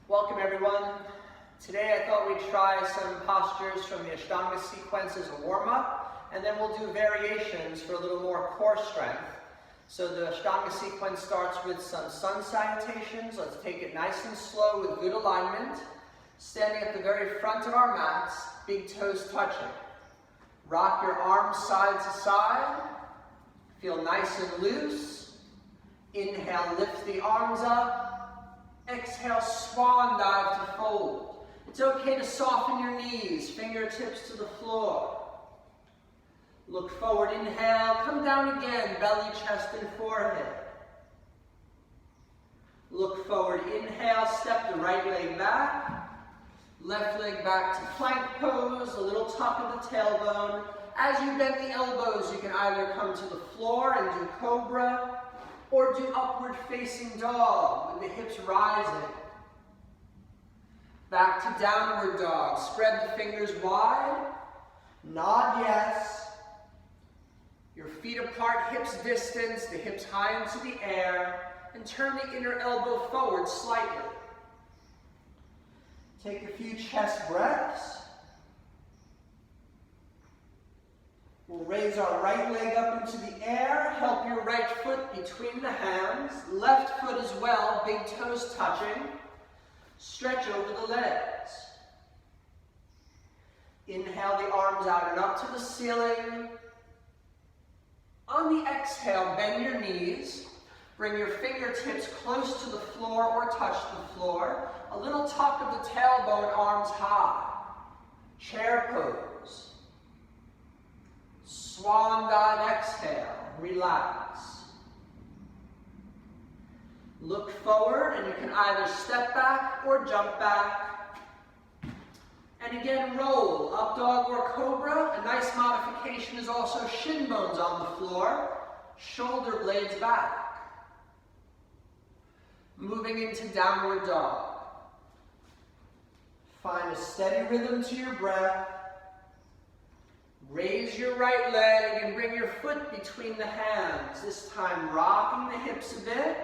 Welcome everyone. Today I thought we'd try some postures from the Ashtanga sequence as a warm-up, and then we'll do variations for a little more core strength. So the Ashtanga sequence starts with some sun salutations. Let's take it nice and slow with good alignment. Standing at the very front of our mats, big toes touching. Rock your arms side to side. Feel nice and loose. Inhale, lift the arms up. Exhale, swan dive to fold. It's okay to soften your knees, fingertips to the floor. Look forward, inhale, come down again, belly, chest, and forehead. Look forward, inhale, step the right leg back. Left leg back to plank pose, a little tuck of the tailbone. As you bend the elbows, you can either come to the floor and do cobra, or do upward facing dog with the hips rising. Back to downward dog. Spread the fingers wide. Nod yes. Your feet apart, hips distance, the hips high into the air, and turn the inner elbow forward slightly. Take a few chest breaths. We'll raise our right leg up into the air. Help your right foot between the hands. Left foot as well, big toes touching. Stretch over the legs. Inhale the arms out and up to the ceiling. On the exhale, bend your knees. Bring your fingertips close to the floor or touch the floor. A little tuck of the tailbone, arms high. Chair pose. Swan dive, exhale, relax. Look forward, and you can either step back or jump back. And again, roll, up dog or cobra. A nice modification is also shin bones on the floor, shoulder blades back. Moving into downward dog. Find a steady rhythm to your breath. Raise your right leg and bring your foot between the hands. This time rocking the hips a bit.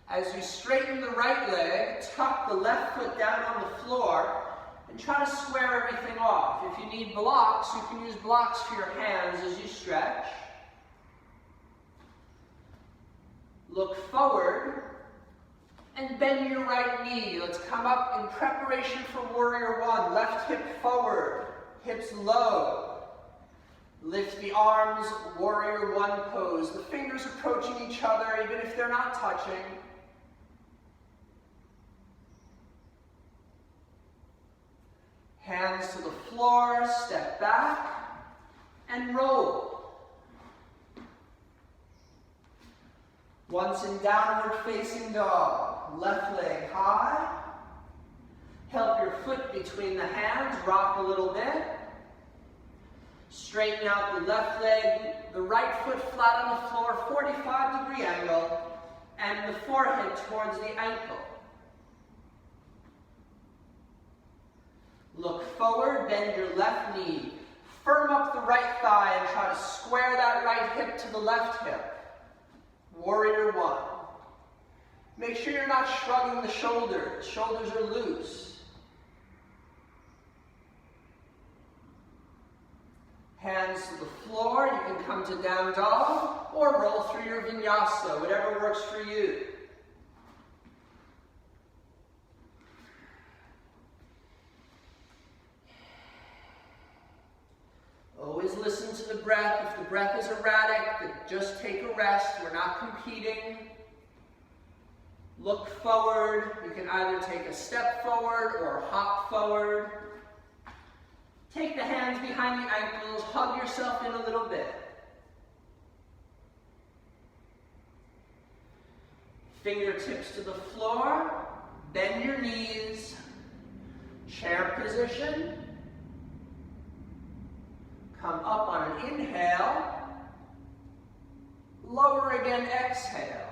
As you straighten the right leg, tuck the left foot down on the floor and try to square everything off. If you need blocks, you can use blocks for your hands as you stretch. Look forward and bend your right knee. Let's come up in preparation for warrior one. Left hip forward, hips low. Lift the arms, warrior one pose. The fingers approaching each other even if they're not touching. Hands to the floor, step back, and roll. Once in downward facing dog, left leg high. Help your foot between the hands, rock a little bit. Straighten out the left leg, the right foot flat on the floor, 45-degree angle, and the forehead towards the ankle. Look forward, bend your left knee. Firm up the right thigh and try to square that right hip to the left hip. Warrior one. Make sure you're not shrugging the shoulders. Shoulders are loose. Hands to the floor. You can come to down dog or roll through your vinyasa, whatever works for you. Always listen to the breath. If the breath is erratic, then just take a rest. We're not competing. Look forward. You can either take a step forward or hop forward. Take the hands behind the ankles. Hug yourself in a little bit. Fingertips to the floor. Bend your knees. Chair position. Come up on an inhale, lower again, exhale.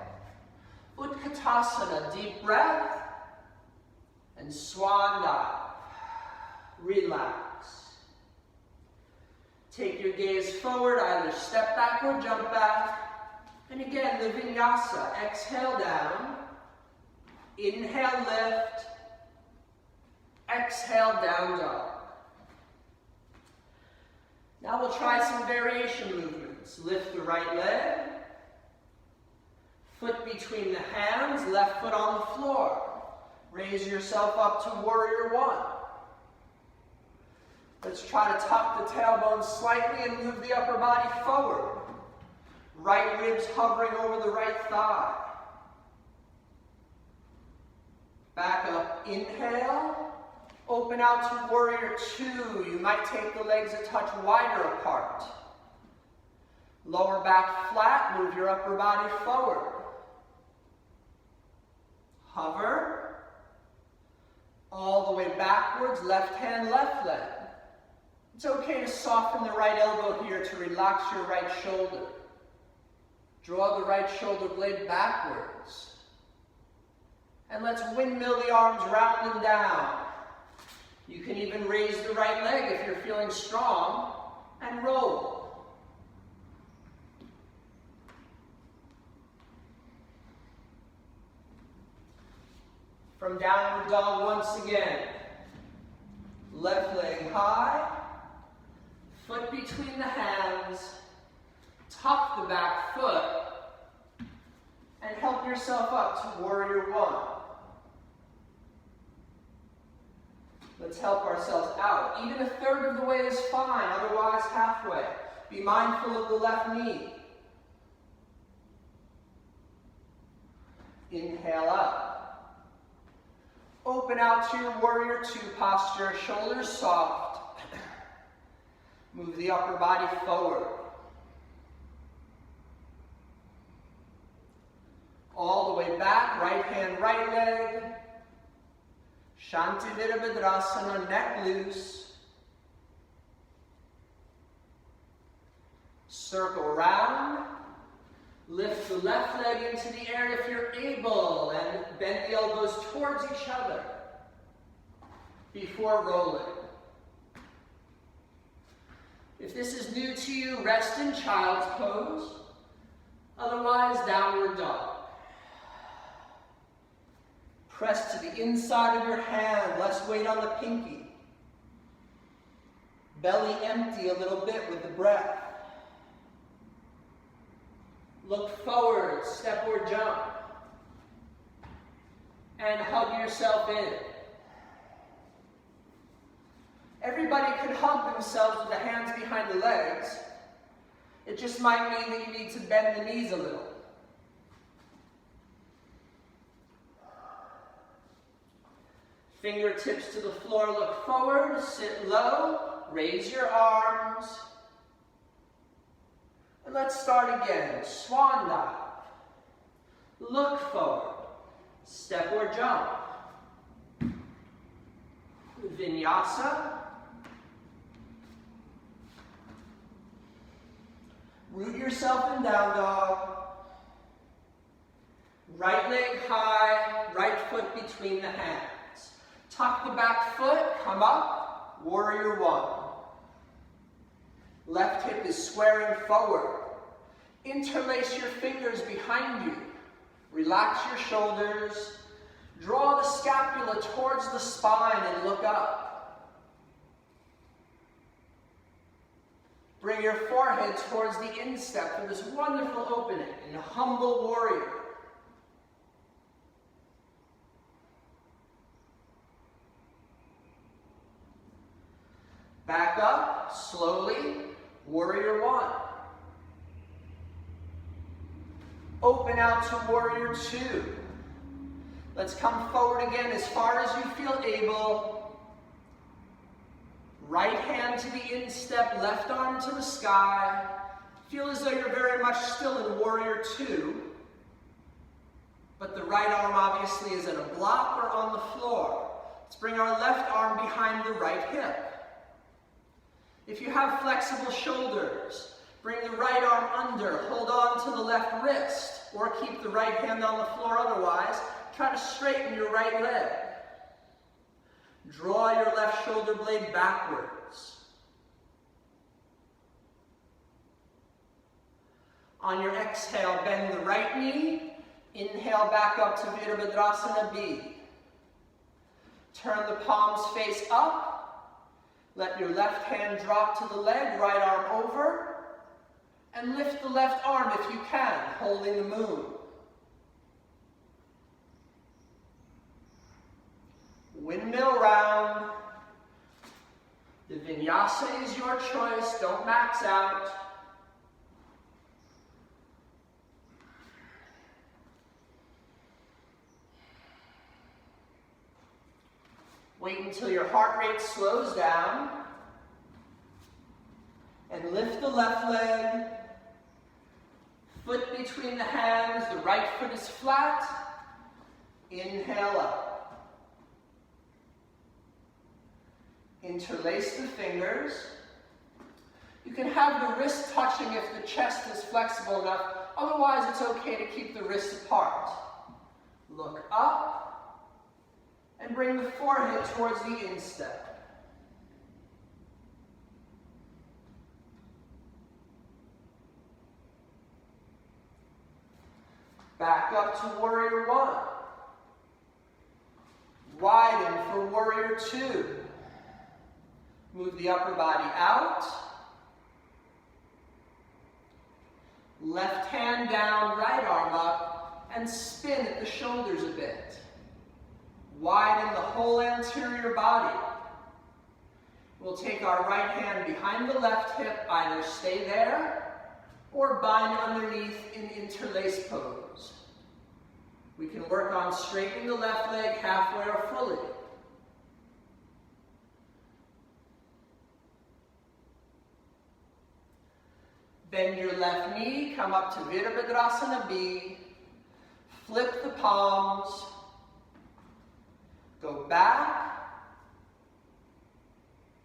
Utkatasana, deep breath, and swan dive. Relax. Take your gaze forward, either step back or jump back. And again, the vinyasa, exhale down, Inhale, lift. Exhale, down dog. Now we'll try some variation movements. Lift the right leg. Foot between the hands, left foot on the floor. Raise yourself up to warrior one. Let's try to tuck the tailbone slightly and move the upper body forward. Right ribs hovering over the right thigh. Back up, inhale. Open out to warrior two. You might take the legs a touch wider apart. Lower back flat, move your upper body forward. Hover. All the way backwards, left hand, left leg. It's okay to soften the right elbow here to relax your right shoulder. Draw the right shoulder blade backwards. And let's windmill the arms round and down. You can even raise the right leg if you're feeling strong and roll. From downward dog once again. Left leg high, foot between the hands, tuck the back foot, and help yourself up to warrior one. Let's help ourselves out. Even a third of the way is fine, otherwise halfway. Be mindful of the left knee. Inhale up. Open out to your warrior two posture, shoulders soft. Move the upper body forward. All the way back, right hand, right leg. Shanti Virabhadrasana, neck loose. Circle round. Lift the left leg into the air if you're able, and bend the elbows towards each other before rolling. If this is new to you, rest in child's pose. Otherwise, downward dog. Press to the inside of your hand, less weight on the pinky. Belly empty a little bit with the breath. Look forward, step or jump. And hug yourself in. Everybody could hug themselves with the hands behind the legs. It just might mean that you need to bend the knees a little. Fingertips to the floor, look forward, sit low, raise your arms. And let's start again. Swan dive. Look forward, step or jump. Vinyasa. Root yourself in down dog. Right leg high, right foot between the hands. Tuck the back foot, come up, warrior one. Left hip is squaring forward. Interlace your fingers behind you. Relax your shoulders. Draw the scapula towards the spine and look up. Bring your forehead towards the instep for this wonderful opening in a humble warrior. Back up, slowly, warrior one. Open out to warrior two. Let's come forward again as far as you feel able. Right hand to the instep, left arm to the sky. Feel as though you're very much still in warrior two, but the right arm obviously is at a block or on the floor. Let's bring our left arm behind the right hip. If you have flexible shoulders, bring the right arm under, hold on to the left wrist, or keep the right hand on the floor otherwise. Try to straighten your right leg. Draw your left shoulder blade backwards. On your exhale, bend the right knee, Inhale back up to Virabhadrasana B. Turn the palms face up. Let your left hand drop to the leg, right arm over. And lift the left arm if you can, holding the moon. Windmill round. The vinyasa is your choice, don't max out. Wait until your heart rate slows down. And lift the left leg. Foot between the hands, the right foot is flat. Inhale up. Interlace the fingers. You can have the wrist touching if the chest is flexible enough. Otherwise, it's okay to keep the wrists apart. Look up. And bring the forehead towards the instep. Back up to warrior one. Widen for warrior two. Move the upper body out. Left hand down, right arm up, and spin at the shoulders a bit. Widen the whole anterior body. We'll take our right hand behind the left hip, either stay there or bind underneath in interlace pose. We can work on straightening the left leg halfway or fully. Bend your left knee, come up to Virabhadrasana B. Flip the palms. Go back,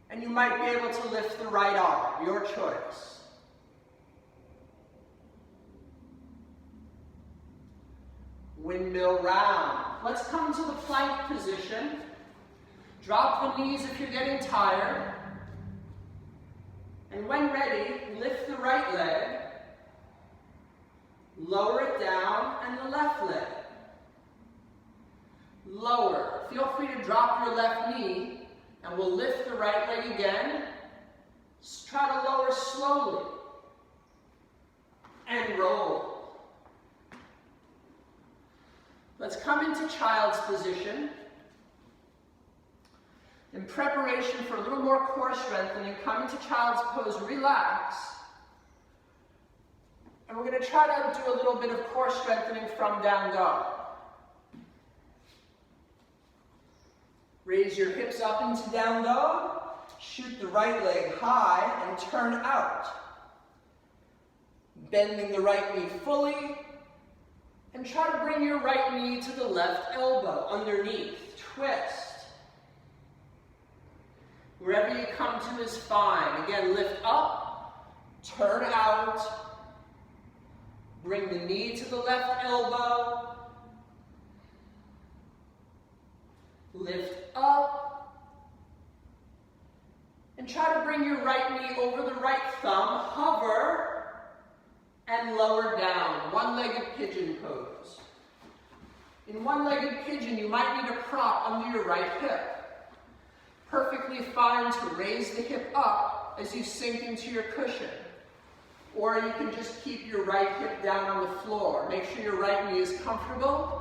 and you might be able to lift the right arm, your choice. Windmill round. Let's come to the plank position. Drop the knees if you're getting tired. And when ready, lift the right leg, lower it down, and the left leg. Lower. Feel free to drop your left knee, and we'll lift the right leg again. Try to lower slowly. And roll. Let's come into child's position. In preparation for a little more core strengthening, come into child's pose, relax. And we're going to try to do a little bit of core strengthening from down dog. Raise your hips up into down dog. Shoot the right leg high and turn out. Bending the right knee fully. And try to bring your right knee to the left elbow underneath. Twist. Wherever you come to is fine. Again, lift up, turn out. Bring the knee to the left elbow. Lift up. And try to bring your right knee over the right thumb. Hover and lower down. One-legged pigeon pose. In one-legged pigeon, you might need a prop under your right hip. Perfectly fine to raise the hip up as you sink into your cushion. Or you can just keep your right hip down on the floor. Make sure your right knee is comfortable.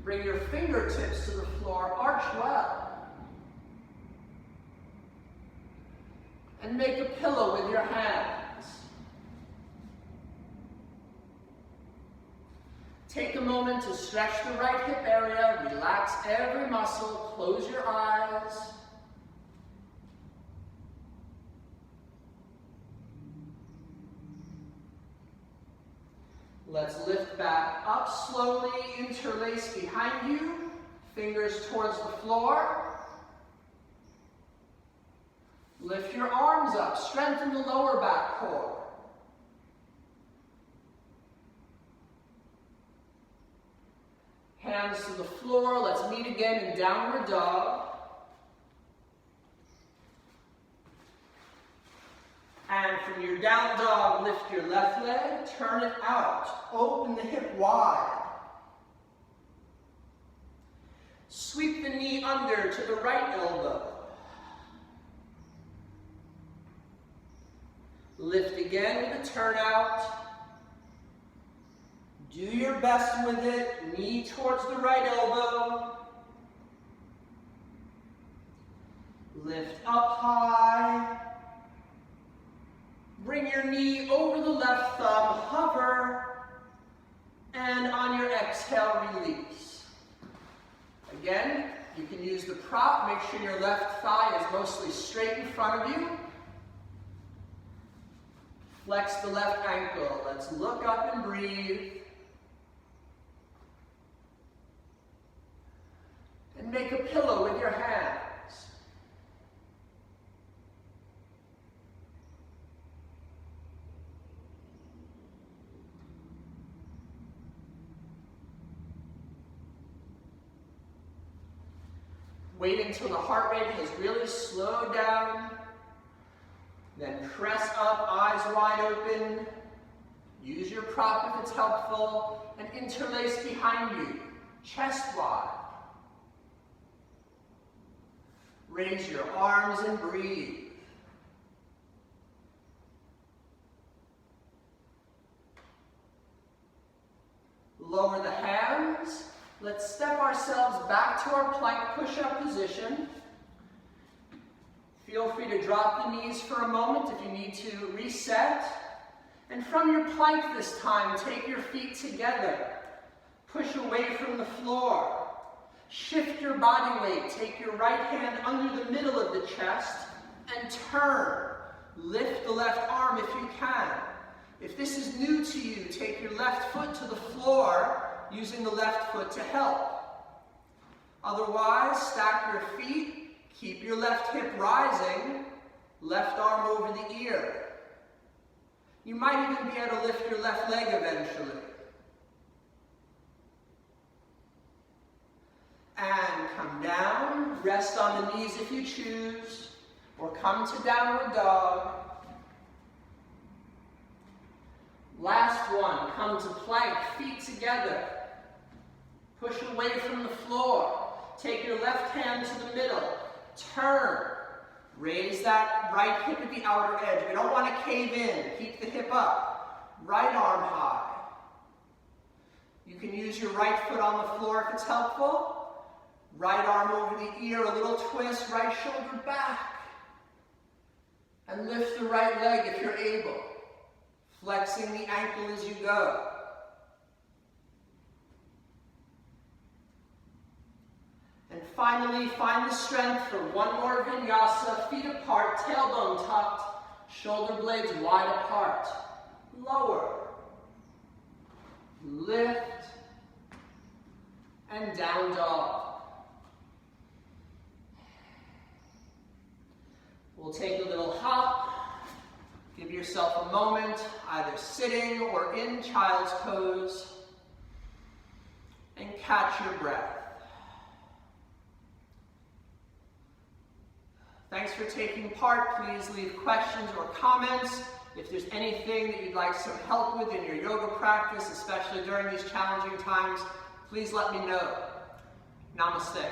Bring your fingertips to the floor, arch well. And make a pillow with your hands. Take a moment to stretch the right hip area, relax every muscle, close your eyes. Let's lift back up slowly, interlace behind you, fingers towards the floor. Lift your arms up, strengthen the lower back core. Hands to the floor. Let's meet again in downward dog. And from your down dog, lift your left leg, turn it out. Open the hip wide. Sweep the knee under to the right elbow. Lift again with a turn out. Do your best with it. Knee towards the right elbow. Lift up high. Bring your knee over the left thumb, hover, and on your exhale, release. Again, you can use the prop. Make sure your left thigh is mostly straight in front of you. Flex the left ankle. Let's look up and breathe. And make a pillow with your hands. Wait until the heart rate has really slowed down. Then press up, eyes wide open. Use your prop if it's helpful. And interlace behind you, chest wide. Raise your arms and breathe. Lower the hands. Let's step ourselves back to our plank push-up position. Feel free to drop the knees for a moment if you need to reset. And from your plank this time, take your feet together. Push away from the floor. Shift your body weight. Take your right hand under the middle of the chest and turn. Lift the left arm if you can. If this is new to you, take your left foot to the floor, using the left foot to help. Otherwise, stack your feet, keep your left hip rising, left arm over the ear. You might even be able to lift your left leg eventually. And come down, rest on the knees if you choose, or come to downward dog. Last one, come to plank, feet together. Push away from the floor. Take your left hand to the middle. Turn. Raise that right hip at the outer edge. We don't want to cave in. Keep the hip up. Right arm high. You can use your right foot on the floor if it's helpful. Right arm over the ear, a little twist, right shoulder back. And lift the right leg if you're able. Flexing the ankle as you go. And finally, find the strength for one more vinyasa. Feet apart, tailbone tucked, shoulder blades wide apart. Lower. Lift. And down dog. We'll take a little hop. Give yourself a moment, either sitting or in child's pose. And catch your breath. Thanks for taking part. Please leave questions or comments. If there's anything that you'd like some help with in your yoga practice, especially during these challenging times, please let me know. Namaste.